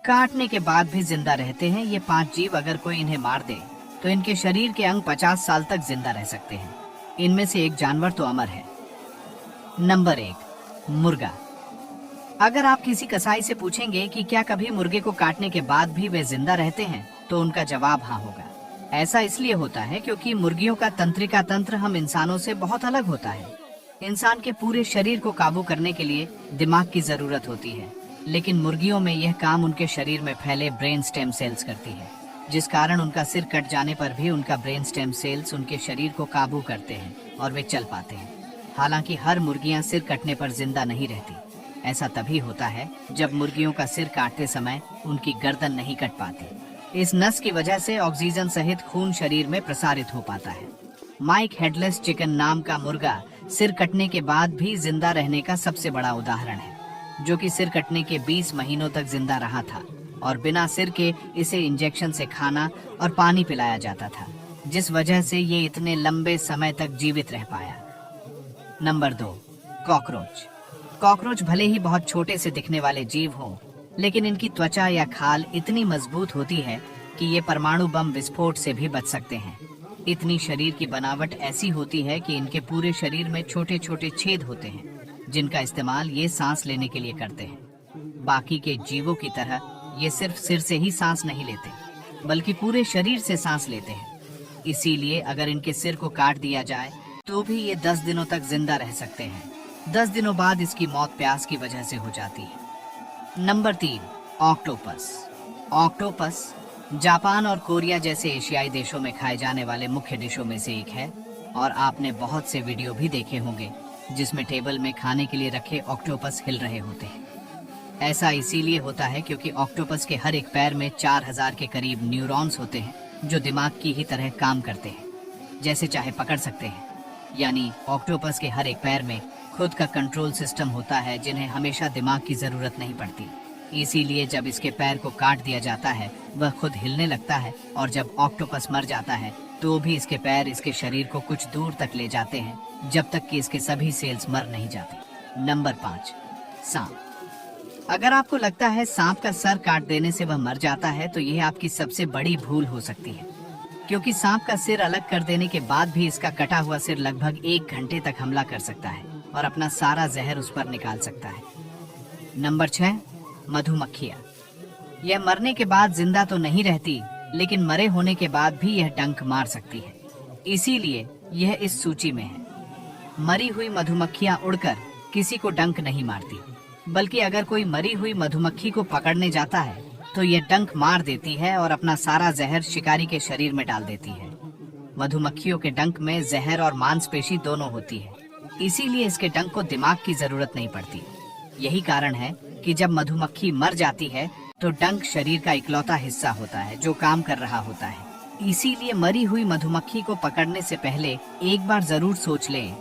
काटने के बाद भी जिंदा रहते हैं। ये 5 जीव अगर कोई इन्हें मार दे तो इनके शरीर के अंग 50 साल तक जिंदा रह सकते हैं। इनमें से एक जानवर तो अमर है। नंबर 1, मुर्गा। अगर आप किसी कसाई से पूछेंगे कि क्या कभी मुर्गे को काटने के बाद भी वे जिंदा रहते हैं, तो उनका जवाब हाँ होगा। ऐसा इसलिए होता है क्योंकि मुर्गियों का तंत्रिका तंत्र हम इंसानों से बहुत अलग होता है। इंसान के पूरे शरीर को काबू करने के लिए दिमाग की जरूरत होती है, लेकिन मुर्गियों में यह काम उनके शरीर में फैले ब्रेन स्टेम सेल्स करती है, जिस कारण उनका सिर कट जाने पर भी उनका ब्रेन स्टेम सेल्स उनके शरीर को काबू करते हैं और वे चल पाते हैं। हालांकि हर मुर्गियां सिर कटने पर जिंदा नहीं रहती। ऐसा तभी होता है जब मुर्गियों का सिर काटते समय उनकी गर्दन नहीं कट पाती। इस नस की वजह से ऑक्सीजन सहित खून शरीर में प्रसारित हो पाता है। माइक हेडलेस चिकन नाम का मुर्गा सिर कटने के बाद भी जिंदा रहने का सबसे बड़ा उदाहरण है, जो कि सिर कटने के 20 महीनों तक जिंदा रहा था और बिना सिर के इसे इंजेक्शन से खाना और पानी पिलाया जाता था, जिस वजह से ये इतने लंबे समय तक जीवित रह पाया। Number 2, cockroach. कॉकरोच भले ही बहुत छोटे से दिखने वाले जीव हों, लेकिन इनकी त्वचा या खाल इतनी मजबूत होती है कि ये परमाणु बम विस्फोट से भी बच सकते हैं। इतनी शरीर की बनावट ऐसी होती है कि इनके पूरे शरीर में छोटे छोटे छेद होते हैं, जिनका इस्तेमाल ये सांस लेने के लिए करते हैं। बाकी के जीवों की तरह ये सिर्फ सिर से ही सांस नहीं लेते, बल्कि पूरे शरीर से सांस लेते हैं। इसीलिए अगर इनके सिर को काट दिया जाए तो भी ये 10 दिनों तक जिंदा रह सकते हैं। 10 दिनों बाद इसकी मौत प्यास की वजह से हो जाती है। Number 3, octopus. ऑक्टोपस जापान और कोरिया जैसे एशियाई देशों में खाए जाने वाले मुख्य डिशों में से एक है, और आपने बहुत से वीडियो भी देखे होंगे जिसमें टेबल में खाने के लिए रखे ऑक्टोपस हिल रहे होते हैं। ऐसा इसीलिए होता है क्योंकि ऑक्टोपस के हर एक पैर में 4000 के करीब न्यूरॉन्स होते हैं, जो दिमाग की ही तरह काम करते हैं, जैसे चाहे पकड़ सकते हैं। यानी ऑक्टोपस के हर एक पैर में खुद का कंट्रोल सिस्टम होता है, जिन्हें हमेशा दिमाग की जरूरत नहीं पड़ती। इसीलिए जब इसके पैर को काट दिया जाता है वह खुद हिलने लगता है, और जब ऑक्टोपस मर जाता है तो भी इसके पैर इसके शरीर को कुछ दूर तक ले जाते हैं, जब तक कि इसके सभी सेल्स मर नहीं जाते। नंबर 5, सांप। अगर आपको लगता है सांप का सर काट देने से वह मर जाता है, तो यह आपकी सबसे बड़ी भूल हो सकती है, क्योंकि सांप का सिर अलग कर देने के बाद भी इसका कटा हुआ सिर लगभग 1 घंटे तक हमला कर सकता है और अपना सारा जहर उस पर निकाल सकता है। नंबर 6, मधुमक्खियाँ। यह मरने के बाद जिंदा तो नहीं रहती, लेकिन मरे होने के बाद भी यह डंक मार सकती है, इसीलिए यह इस सूची में है। मरी हुई मधुमक्खियाँ उड़कर किसी को डंक नहीं मारती, बल्कि अगर कोई मरी हुई मधुमक्खी को पकड़ने जाता है तो यह डंक मार देती है और अपना सारा जहर शिकारी के शरीर में डाल देती है। मधुमक्खियों के डंक में जहर और मांसपेशी दोनों होती है, इसीलिए इसके डंक को दिमाग की जरूरत नहीं पड़ती। यही कारण है कि जब मधुमक्खी मर जाती है तो डंक शरीर का इकलौता हिस्सा होता है जो काम कर रहा होता है। इसीलिए मरी हुई मधुमक्खी को पकड़ने से पहले एक बार जरूर सोच लें